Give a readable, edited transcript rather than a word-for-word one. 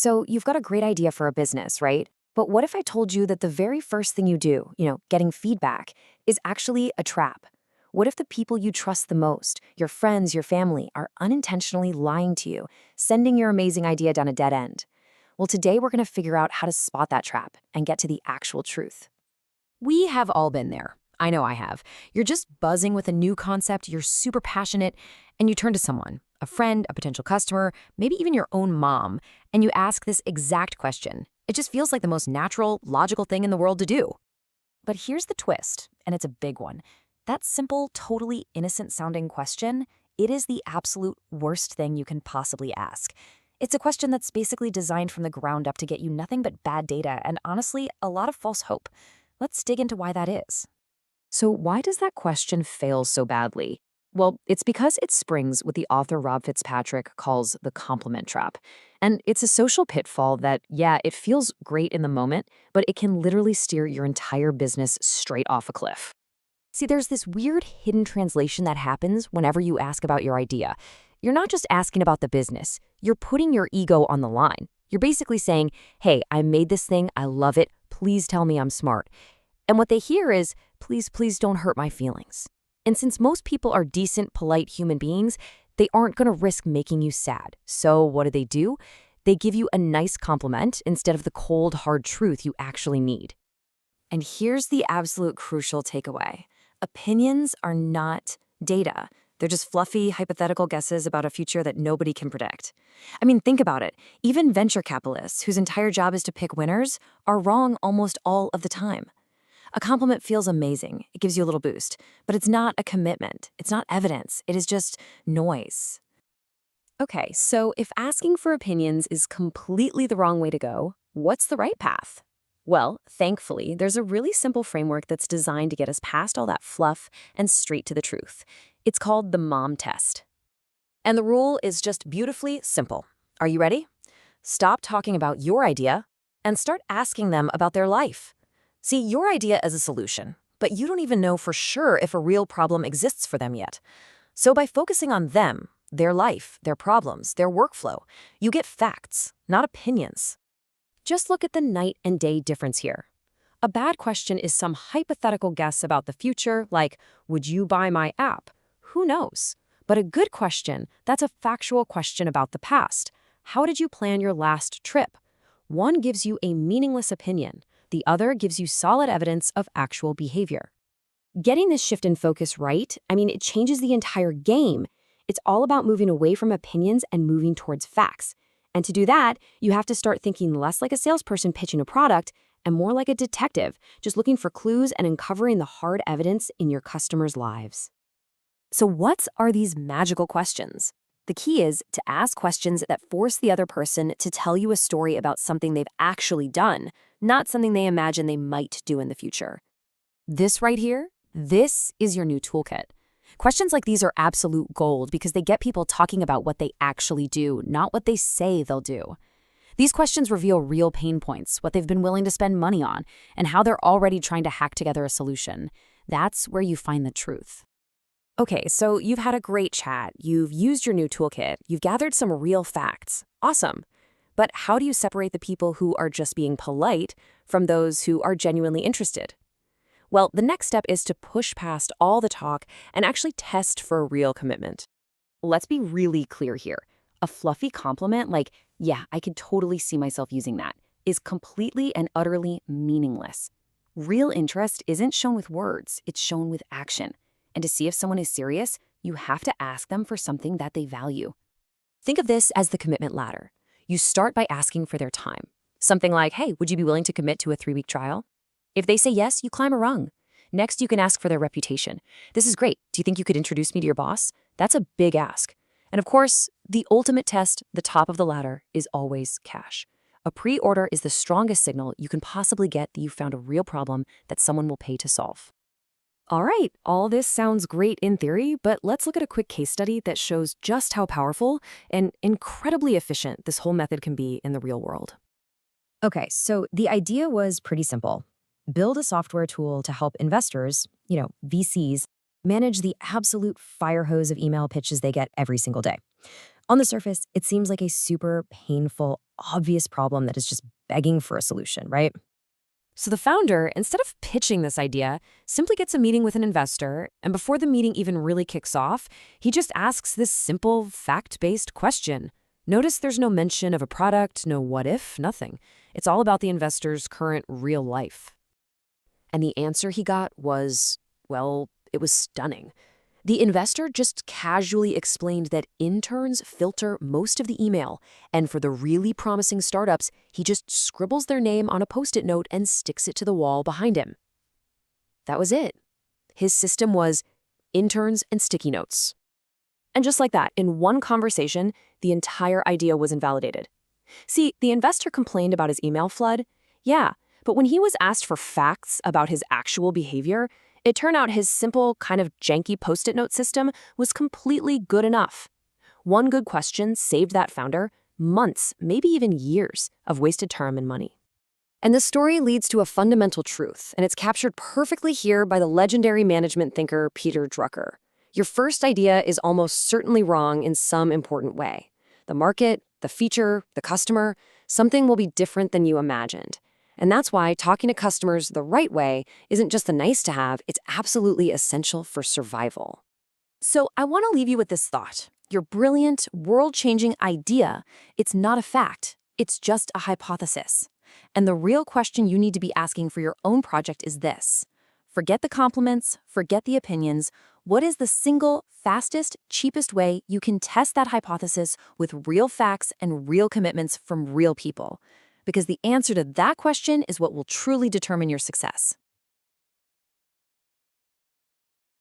So you've got a great idea for a business, right? But what if I told you that the very first thing you do, getting feedback, is actually a trap? What if the people you trust the most, your friends, your family, are unintentionally lying to you, sending your amazing idea down a dead end? Well, today we're going to figure out how to spot that trap and get to the actual truth. We have all been there. I know I have. You're just buzzing with a new concept, you're super passionate, and you turn to someone, a friend, a potential customer, maybe even your own mom, and you ask this exact question. It just feels like the most natural, logical thing in the world to do. But here's the twist, and it's a big one. That simple, totally innocent-sounding question, it is the absolute worst thing you can possibly ask. It's a question that's basically designed from the ground up to get you nothing but bad data and, honestly, a lot of false hope. Let's dig into why that is. So, why does that question fail so badly? Well, it's because it springs what the author Rob Fitzpatrick calls the compliment trap. And it's a social pitfall that, yeah, it feels great in the moment, but it can literally steer your entire business straight off a cliff. See, there's this weird hidden translation that happens whenever you ask about your idea. You're not just asking about the business, you're putting your ego on the line. You're basically saying, hey, I made this thing, I love it, please tell me I'm smart. And what they hear is, please, please don't hurt my feelings. And since most people are decent, polite human beings, they aren't going to risk making you sad. So what do? They give you a nice compliment instead of the cold, hard truth you actually need. And here's the absolute crucial takeaway. Opinions are not data. They're just fluffy, hypothetical guesses about a future that nobody can predict. I mean, think about it. Even venture capitalists, whose entire job is to pick winners, are wrong almost all of the time. A compliment feels amazing. It gives you a little boost. But it's not a commitment. It's not evidence. It is just noise. Okay, so if asking for opinions is completely the wrong way to go, what's the right path? Well, thankfully, there's a really simple framework that's designed to get us past all that fluff and straight to the truth. It's called the MOM test. And the rule is just beautifully simple. Are you ready? Stop talking about your idea and start asking them about their life. See, your idea is a solution, but you don't even know for sure if a real problem exists for them yet. So by focusing on them, their life, their problems, their workflow, you get facts, not opinions. Just look at the night and day difference here. A bad question is some hypothetical guess about the future, like, would you buy my app? Who knows? But a good question, that's a factual question about the past. How did you plan your last trip? One gives you a meaningless opinion. The other gives you solid evidence of actual behavior. Getting this shift in focus right, it changes the entire game. It's all about moving away from opinions and moving towards facts. And to do that, you have to start thinking less like a salesperson pitching a product and more like a detective, just looking for clues and uncovering the hard evidence in your customers' lives. So what are these magical questions? The key is to ask questions that force the other person to tell you a story about something they've actually done, not something they imagine they might do in the future. This right here, this is your new toolkit. Questions like these are absolute gold because they get people talking about what they actually do, not what they say they'll do. These questions reveal real pain points, what they've been willing to spend money on, and how they're already trying to hack together a solution. That's where you find the truth. Okay, so you've had a great chat, you've used your new toolkit, you've gathered some real facts. Awesome. But how do you separate the people who are just being polite from those who are genuinely interested? Well, the next step is to push past all the talk and actually test for a real commitment. Let's be really clear here. A fluffy compliment like, yeah, I could totally see myself using that, is completely and utterly meaningless. Real interest isn't shown with words, it's shown with action. And to see if someone is serious, you have to ask them for something that they value. Think of this as the commitment ladder. You start by asking for their time. Something like, hey, would you be willing to commit to a 3-week trial? If they say yes, you climb a rung. Next, you can ask for their reputation. This is great. Do you think you could introduce me to your boss? That's a big ask. And of course, the ultimate test, the top of the ladder, is always cash. A pre-order is the strongest signal you can possibly get that you found a real problem that someone will pay to solve. All right, all this sounds great in theory, but let's look at a quick case study that shows just how powerful and incredibly efficient this whole method can be in the real world. Okay, so the idea was pretty simple. Build a software tool to help investors, VCs, manage the absolute fire hose of email pitches they get every single day. On the surface, it seems like a super painful, obvious problem that is just begging for a solution, right? So the founder, instead of pitching this idea, simply gets a meeting with an investor, and before the meeting even really kicks off, he just asks this simple, fact-based question. Notice there's no mention of a product, no what if, nothing. It's all about the investor's current real life. And the answer he got was, well, it was stunning. The investor just casually explained that interns filter most of the email, and for the really promising startups, he just scribbles their name on a Post-it note and sticks it to the wall behind him. That was it. His system was interns and sticky notes. And just like that, in one conversation, the entire idea was invalidated. See, the investor complained about his email flood. Yeah, but when he was asked for facts about his actual behavior, it turned out his simple, kind of janky Post-it note system was completely good enough. One good question saved that founder months, maybe even years, of wasted time and money. And this story leads to a fundamental truth, and it's captured perfectly here by the legendary management thinker Peter Drucker. Your first idea is almost certainly wrong in some important way. The market, the feature, the customer, something will be different than you imagined. And that's why talking to customers the right way isn't just a nice to have, it's absolutely essential for survival. So I want to leave you with this thought. Your brilliant, world-changing idea, it's not a fact. It's just a hypothesis. And the real question you need to be asking for your own project is this. Forget the compliments, forget the opinions. What is the single, fastest, cheapest way you can test that hypothesis with real facts and real commitments from real people? Because the answer to that question is what will truly determine your success.